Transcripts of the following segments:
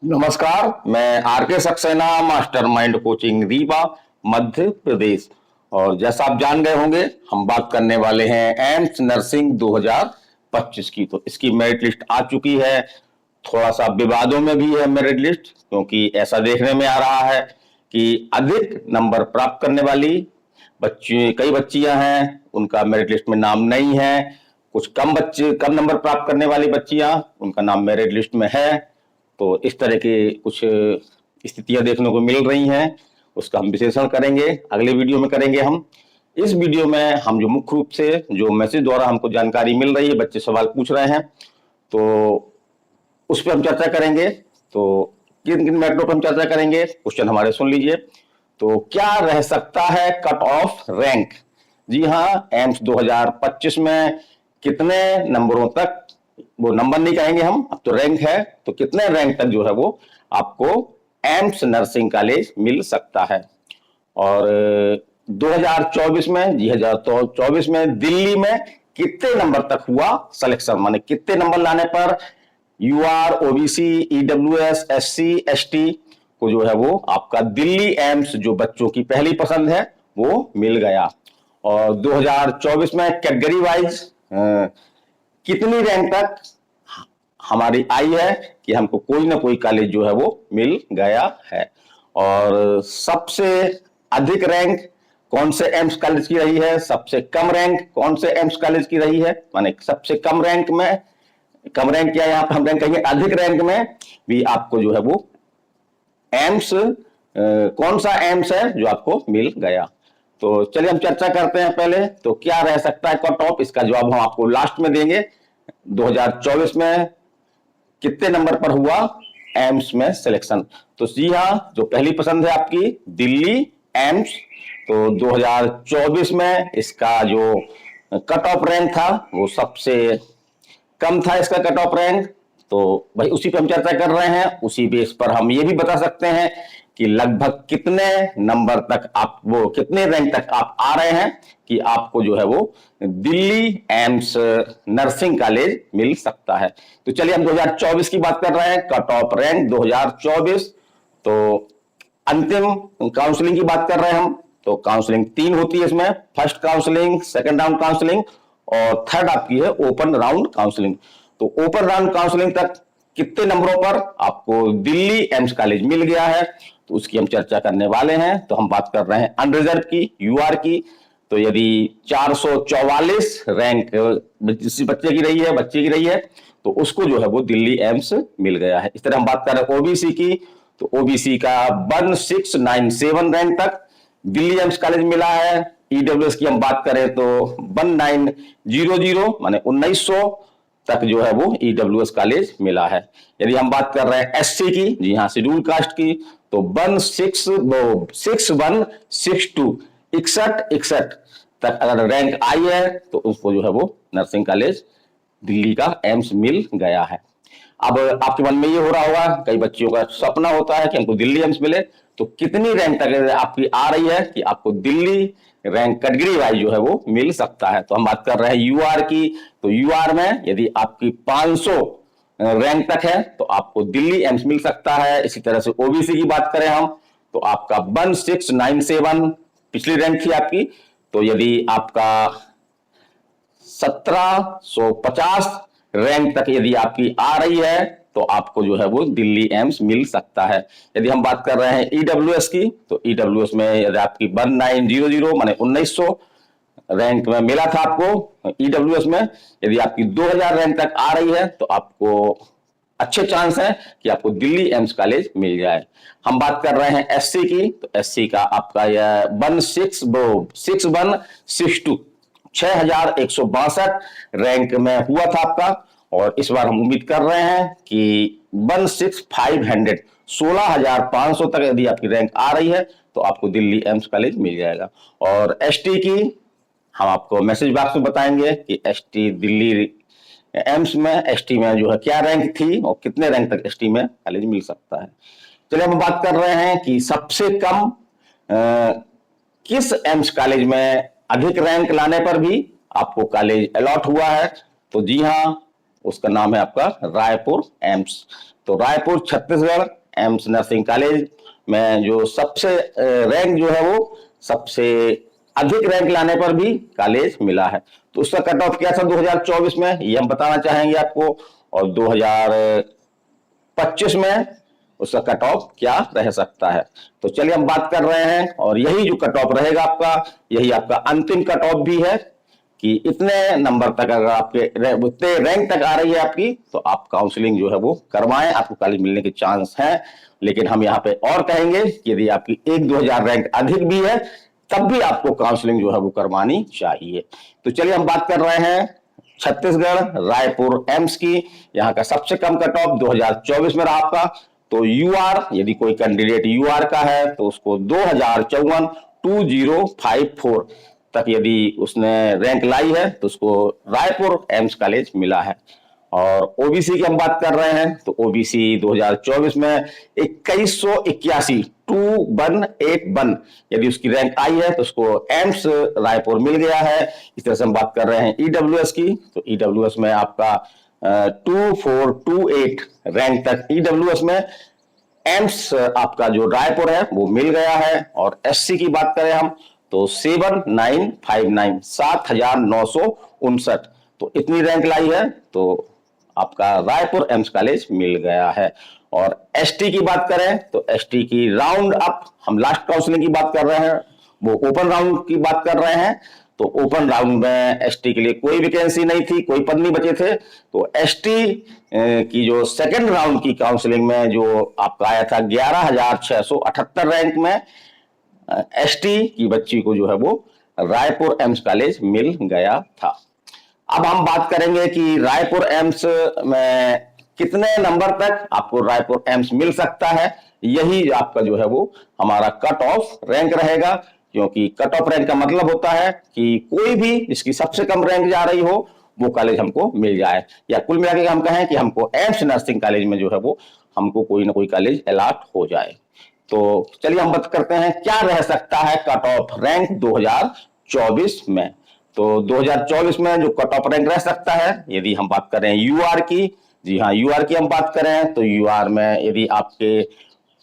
नमस्कार। मैं R K Saxena, mastermind coaching Rewa, Madhya प्रदेश। और जैसा आप जान गए होंगे, हम बात करने वाले हैं एम्स नर्सिंग 2025 की। तो इसकी मेरिट लिस्ट आ चुकी है। थोड़ा सा विवादों में भी है मेरिट लिस्ट, क्योंकि ऐसा देखने में आ रहा है कि अधिक नंबर प्राप्त करने वाली बच्ची, कई बच्चियां हैं, उनका मेरिट लिस्ट में नाम नहीं है। कुछ कम नंबर प्राप्त करने वाली बच्चियां, उनका नाम मेरिट लिस्ट में है। तो इस तरह की कुछ स्थितियां देखने को मिल रही हैं, उसका हम विश्लेषण करेंगे, अगले वीडियो में करेंगे। हम इस वीडियो में हम जो मुख्य रूप से जो मैसेज द्वारा हमको जानकारी मिल रही है, बच्चे सवाल पूछ रहे हैं, तो उस पर हम चर्चा करेंगे। तो किन किन मैटरों पर हम चर्चा करेंगे, क्वेश्चन हमारे सुन लीजिए। तो क्या रह सकता है कट ऑफ रैंक? जी हाँ, एम्स 2025 में कितने नंबरों तक, वो नंबर नहीं कहेंगे हम, अब तो रैंक है, तो कितने रैंक तक जो है वो आपको एम्स नर्सिंग कॉलेज मिल सकता है। और 2024 में, जी 2024 में दिल्ली में कितने नंबर तक हुआ सिलेक्शन, माने कितने नंबर लाने पर UR, OBC, EWS, SC, ST को जो है वो आपका दिल्ली एम्स, जो बच्चों की पहली पसंद है, वो मिल गया। और 2024 में कैटेगरी वाइज कितनी रैंक तक हमारी आई है कि हमको कोई ना कोई कॉलेज जो है वो मिल गया है। और सबसे अधिक रैंक कौन से एम्स कॉलेज की रही है, सबसे कम रैंक कौन से एम्स कॉलेज की रही है, माने सबसे कम रैंक में, कम रैंक क्या, यहाँ पर हम रैंक कहेंगे अधिक रैंक में भी आपको जो है वो एम्स, कौन सा एम्स है जो आपको मिल गया। तो चलिए हम चर्चा करते हैं। पहले तो क्या रह सकता है कट ऑफ, इसका जवाब हम आपको लास्ट में देंगे। 2024 में कितने नंबर पर हुआ एम्स में सिलेक्शन? तो जी हाँ, जो पहली पसंद है आपकी दिल्ली एम्स, तो 2024 में इसका जो कट ऑफ रैंक था वो सबसे कम था, इसका कट ऑफ रैंक। तो भाई उसी पे हम चर्चा कर रहे हैं। उसी बेस पर हम ये भी बता सकते हैं कि लगभग कितने नंबर तक आप, वो कितने रैंक तक आप आ रहे हैं कि आपको जो है वो दिल्ली एम्स नर्सिंग कॉलेज मिल सकता है। तो चलिए हम 2024 की बात कर रहे हैं, कट ऑफ रैंक 2024। तो अंतिम काउंसलिंग की बात कर रहे हैं हम। तो काउंसलिंग 3 होती है इसमें, first counselling, second round counselling और थर्ड आपकी है ओपन राउंड काउंसलिंग। तो ओपन राउंड काउंसलिंग तक कितने नंबरों पर आपको दिल्ली एम्स कॉलेज मिल गया है, तो उसकी हम चर्चा करने वाले हैं। तो हम बात कर रहे हैं अनरिजर्व की, यूआर की। तो यदि 444 रैंक जिस बच्चे की रही है, बच्चे की रही है, तो उसको जो है वो दिल्ली एम्स मिल गया है। इस तरह हम बात कर रहे हैं ओबीसी की। तो ओबीसी का 1697 रैंक तक दिल्ली एम्स कॉलेज मिला है। ईडब्ल्यूएस की हम बात करें तो 1900 माने 1900 तक जो है वो ईडब्ल्यूएस कॉलेज मिला है। यदि हम बात कर रहे हैं एससी की, जी हाँ शेड्यूल कास्ट की, तो 6162 61 तक अगर रैंक आई है तो उसको जो है वो नर्सिंग कॉलेज दिल्ली का एम्स मिल गया है। अब आपके मन में ये हो रहा होगा, कई बच्चियों का सपना होता है कि हमको दिल्ली एम्स मिले, तो कितनी रैंक तक आपकी आ रही है कि आपको दिल्ली रैंक कैटेगरी वाइज जो है वो मिल सकता है? तो हम बात कर रहे हैं यूआर की। तो यूआर में यदि आपकी 500 रैंक तक है तो आपको दिल्ली एम्स मिल सकता है। इसी तरह से ओबीसी की बात करें हम, तो आपका 1697 पिछली रैंक थी आपकी। तो यदि आपका 1750 रैंक तक यदि आपकी आ रही है तो आपको जो है वो दिल्ली एम्स मिल सकता है। यदि हम बात कर रहे हैं ईडब्ल्यूएस की, तो ईडब्ल्यूएस में यदि आपकी 1900 माने 1900 रैंक में मिला था आपको ईडब्ल्यूएस में, यदि आपकी 2000 रैंक तक आ रही है तो आपको अच्छे चांस है कि आपको दिल्ली एम्स कॉलेज मिल जाए। हम बात कर रहे हैं एससी की। तो एससी का आपका यह 6162 6162 रैंक में हुआ था आपका। और इस बार हम उम्मीद कर रहे हैं कि 16500 16500 तक यदि आपकी रैंक आ रही है तो आपको दिल्ली एम्स कॉलेज मिल जाएगा। और एसटी की हम आपको मैसेज बॉक्स में बताएंगे कि एसटी दिल्ली एम्स में एसटी में जो है क्या रैंक थी और कितने रैंक तक एसटी में कॉलेज मिल सकता है। चलिए हम बात कर रहे हैं कि सबसे कम किस एम्स कॉलेज में अधिक रैंक लाने पर भी आपको कॉलेज अलॉट हुआ है। तो जी हाँ, उसका नाम है आपका रायपुर एम्स। तो Raipur Chhattisgarh AIIMS nursing college में जो सबसे रैंक जो है वो सबसे अधिक रैंक लाने पर भी कॉलेज मिला है। तो उसका कट ऑफ क्या था 2024 में, ये हम बताना चाहेंगे आपको, और 2025 में उसका कट ऑफ क्या रह सकता है। तो चलिए हम बात कर रहे हैं, और यही जो कट ऑफ रहेगा आपका, यही आपका अंतिम कट ऑफ भी है कि इतने नंबर तक अगर आपके उतने रैंक तक आ रही है आपकी, तो आप काउंसलिंग जो है वो करवाएं, आपको कॉलेज मिलने के चांस हैं। लेकिन हम यहाँ पे और कहेंगे कि यदि आपकी 1-2 हजार रैंक अधिक भी है, तब भी आपको काउंसलिंग जो है वो करवानी चाहिए। तो चलिए हम बात कर रहे हैं छत्तीसगढ़ रायपुर एम्स की। यहाँ का सबसे कम कट ऑफ 2024 में रहा आपका। तो यूआर, यदि कोई कैंडिडेट यूआर का है तो उसको 2054 तक यदि उसने रैंक लाई है तो उसको रायपुर एम्स कॉलेज मिला है। और ओबीसी की हम बात कर रहे हैं, तो ओबीसी 2024 में 2181 यदि उसकी रैंक आई है तो उसको एम्स रायपुर मिल गया है। इस तरह से हम बात कर रहे हैं ईडब्ल्यूएस की, तो ईडब्ल्यूएस में आपका 2428 रैंक तक ईडब्ल्यूएस में एम्स आपका जो रायपुर है वो मिल गया है। और एससी की बात करें हम तो 7959, तो इतनी रैंक लाई है तो आपका रायपुर एम्स कॉलेज मिल गया है। और एसटी की बात करें तो एसटी की राउंड अप, हम लास्ट काउंसलिंग की बात कर रहे हैं, वो ओपन राउंड की बात कर रहे हैं। तो ओपन राउंड में एसटी के लिए कोई वैकेंसी नहीं थी, कोई पद नहीं बचे थे। तो एसटी की जो सेकंड राउंड की काउंसलिंग में जो आपका आया था 11,678 रैंक में, एसटी की बच्ची को जो है वो रायपुर एम्स कॉलेज मिल गया था। अब हम बात करेंगे कि रायपुर एम्स में कितने नंबर तक आपको रायपुर एम्स मिल सकता है। यही आपका जो है वो हमारा कट ऑफ रैंक रहेगा, क्योंकि कट ऑफ रैंक का मतलब होता है कि कोई भी इसकी सबसे कम रैंक जा रही हो वो कॉलेज हमको मिल जाए, या कुल मिला के हम कहें कि हमको एम्स नर्सिंग कॉलेज में जो है वो हमको कोई ना कोई कॉलेज अलॉट हो जाए। तो चलिए हम बात करते हैं क्या रह सकता है कट ऑफ रैंक 2024 में। तो 2024 में जो कट ऑफ रैंक रह सकता है, यदि हम बात करें यूआर की, जी हाँ यूआर की हम बात करें तो यूआर में यदि आपके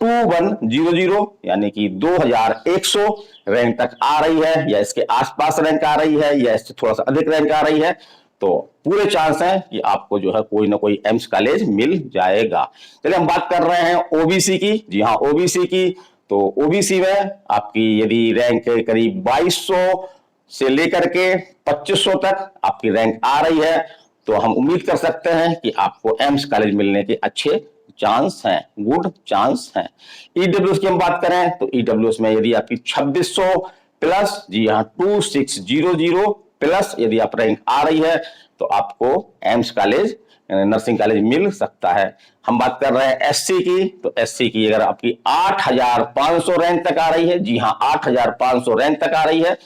2100 यानी कि 2100 रैंक तक आ रही है, या इसके आसपास रैंक आ रही है, या इससे थोड़ा सा अधिक रैंक आ रही है, तो पूरे चांस हैं कि आपको जो है कोई ना कोई एम्स कॉलेज मिल जाएगा। चलिए हम बात कर रहे हैं ओबीसी की, जी हाँ ओबीसी की। तो ओबीसी में आपकी यदि रैंक करीब 2200 से लेकर के 2500 तक आपकी रैंक आ रही है, तो हम उम्मीद कर सकते हैं कि आपको एम्स कॉलेज मिलने के अच्छे चांस हैं, गुड चांस हैं। ईडब्ल्यूएस की हम बात करें तो ईडब्ल्यूएस में यदि आपकी 2600 प्लस, जी हाँ 2600 प्लस यदि आप रैंक आ रही है, तो आपको एम्स कॉलेज नर्सिंग कॉलेज मिल सकता है। हम बात कर रहे हैं एससी की, तो एससी की अगर आपकी 8500 रैंक तक आ रही है, जी हाँ 8500 रैंक तक आ रही है,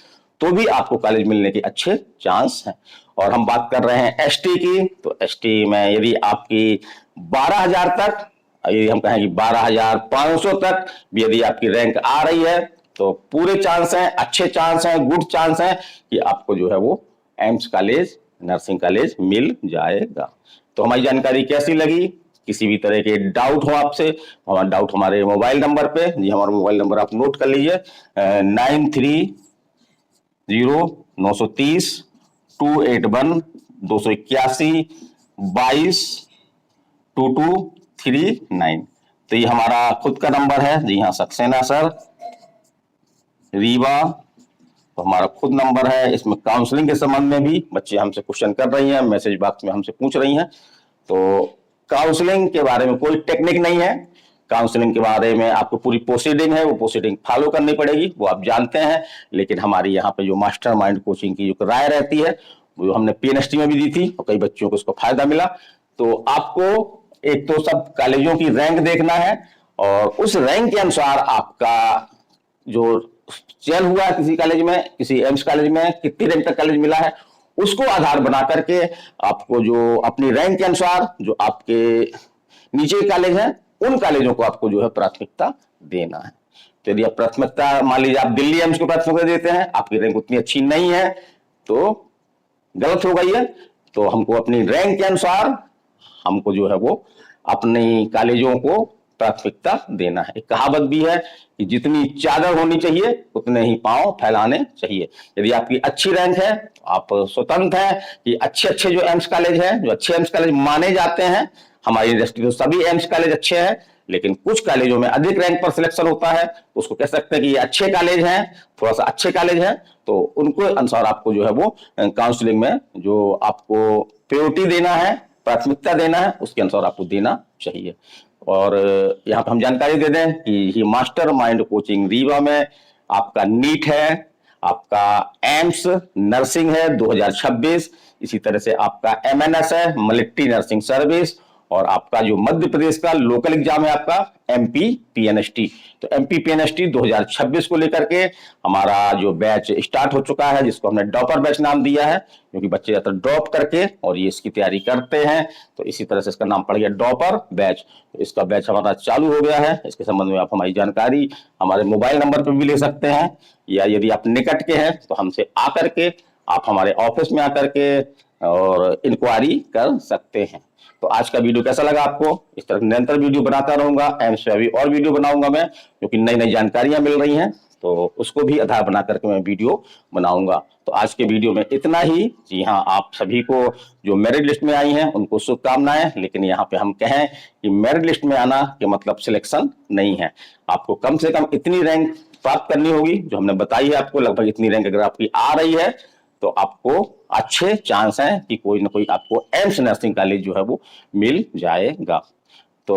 तो भी आपको कॉलेज मिलने के अच्छे चांस हैं। और हम बात कर रहे हैं एसटी की, तो एसटी में यदि आपकी 12,000 तक, यदि हम कहें कि 12,500 तक भी यदि आपकी रैंक आ रही है, तो पूरे चांस हैं, अच्छे चांस हैं, गुड चांस हैं कि आपको जो है वो एम्स कॉलेज नर्सिंग कॉलेज मिल जाएगा। तो हमारी जानकारी कैसी लगी? किसी भी तरह के डाउट हो आपसे, हमारा डाउट हमारे मोबाइल नंबर पे, जी हमारा मोबाइल नंबर आप नोट कर लीजिए 930930 281 222239। तो ये हमारा खुद का नंबर है, जी हाँ सक्सेना सर, रीवा, तो हमारा खुद नंबर है। इसमें काउंसलिंग के संबंध में भी बच्चे हमसे क्वेश्चन कर रही हैं, मैसेज बॉक्स में हमसे पूछ रही हैं। तो काउंसलिंग के बारे में कोई टेक्निक नहीं है, काउंसलिंग के बारे में आपको पूरी प्रोसीडिंग है, वो प्रोसीडिंग फॉलो करनी पड़ेगी, वो आप जानते हैं। लेकिन हमारी यहाँ पे जो मास्टरमाइंड कोचिंग की जो राय रहती है वो हमने पीएनएसटी में भी दी थी और कई बच्चों को उसका फायदा मिला। तो आपको एक तो सब कॉलेजों की रैंक देखना है, और उस रैंक के अनुसार आपका जो चयन हुआ है किसी कॉलेज में, किसी एम्स कॉलेज में कितनी रैंक तक कॉलेज मिला है, उसको आधार बना करके आपको जो अपनी रैंक के अनुसार जो आपके नीचे कॉलेज हैं, उन कॉलेजों को आपको जो है प्राथमिकता देना है। तो यदि आप प्राथमिकता, मान लीजिए आप दिल्ली एम्स को प्राथमिकता देते हैं, आपकी रैंक उतनी अच्छी नहीं है, तो गलत होगा ये, तो हमको अपनी रैंक के अनुसार हमको जो है वो अपनी कॉलेजों को प्राथमिकता देना है। एक कहावत भी है कि जितनी चादर होनी चाहिए उतने ही पांव फैलाने चाहिए। यदि आपकी अच्छी रैंक है, आप स्वतंत्र हैं कि अच्छे अच्छे जो एम्स कॉलेज हैं, जो अच्छे एम्स कॉलेज माने जाते हैं, हमारी यूनिवर्सिटी तो सभी एम्स कॉलेज अच्छे हैं, लेकिन कुछ कॉलेजों में अधिक रैंक पर सिलेक्शन होता है, तो उसको कह सकते हैं कि ये अच्छे कॉलेज हैं, थोड़ा सा अच्छे कॉलेज हैं, तो उनको अनुसार आपको जो है वो काउंसलिंग में जो आपको प्रायोरिटी देना है, प्राथमिकता देना है, उसके अनुसार आपको देना चाहिए। और यहाँ पे हम जानकारी दे दें कि ये मास्टर माइंड कोचिंग रीवा में आपका नीट है, आपका एम्स नर्सिंग है 2026, इसी तरह से आपका एमएनएस है मिलिट्री नर्सिंग सर्विस, और आपका जो मध्य प्रदेश का लोकल एग्जाम है आपका एमपी पीएनएसटी। तो एमपी पीएनएसटी 2026 को लेकर के हमारा जो बैच स्टार्ट हो चुका है, जिसको हमने डॉपर बैच नाम दिया है, क्योंकि बच्चे ज्यादातर ड्रॉप करके और ये इसकी तैयारी करते हैं, तो इसी तरह से इसका नाम पड़ गया डॉपर बैच। तो इसका बैच हमारा चालू हो गया है। इसके संबंध में आप हमारी जानकारी हमारे मोबाइल नंबर पर भी ले सकते हैं, या यदि आप निकट के हैं तो हमसे आकर के आप हमारे ऑफिस में आकर के और इंक्वायरी कर सकते हैं। तो आज का वीडियो कैसा लगा आपको? इस तरह निरंतर वीडियो बनाता रहूंगा, एम्स पे भी और वीडियो बनाऊंगा मैं, क्योंकि नई नई जानकारियां मिल रही हैं, तो उसको भी आधार बना करके मैं वीडियो बनाऊंगा। तो आज के वीडियो में इतना ही। जी हाँ, आप सभी को जो मेरिट लिस्ट में आई हैं उनको शुभकामनाएं, लेकिन यहाँ पे हम कहें कि मेरिट लिस्ट में आना के मतलब सिलेक्शन नहीं है। आपको कम से कम इतनी रैंक प्राप्त करनी होगी जो हमने बताई है आपको। लगभग इतनी रैंक अगर आपकी आ रही है तो आपको अच्छे चांस हैं कि कोई ना कोई आपको एम्स नर्सिंग कॉलेज जो है वो मिल जाएगा। तो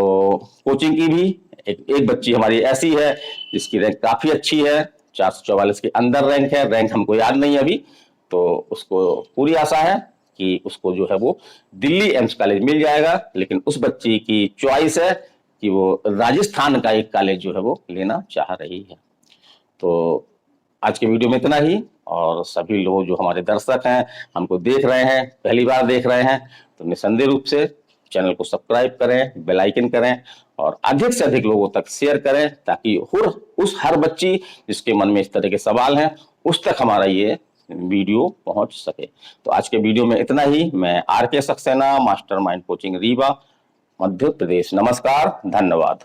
कोचिंग की भी एक बच्ची हमारी ऐसी है जिसकी रैंक काफी अच्छी है, 444 के अंदर रैंक है, रैंक हमको याद नहीं है अभी, तो उसको पूरी आशा है कि उसको जो है वो दिल्ली एम्स कॉलेज मिल जाएगा। लेकिन उस बच्ची की चॉइस है कि वो राजस्थान का एक कॉलेज जो है वो लेना चाह रही है। तो आज के वीडियो में इतना ही, और सभी लोग जो हमारे दर्शक हैं, हमको देख रहे हैं, पहली बार देख रहे हैं, तो निसंदेह रूप से चैनल को सब्सक्राइब करें, बेल आइकन करें, और अधिक से अधिक लोगों तक शेयर करें, ताकि उस हर बच्ची जिसके मन में इस तरह के सवाल हैं उस तक हमारा ये वीडियो पहुंच सके। तो आज के वीडियो में इतना ही। मैं R K Saxena, master mind coaching Rewa, Madhya Pradesh. नमस्कार, धन्यवाद।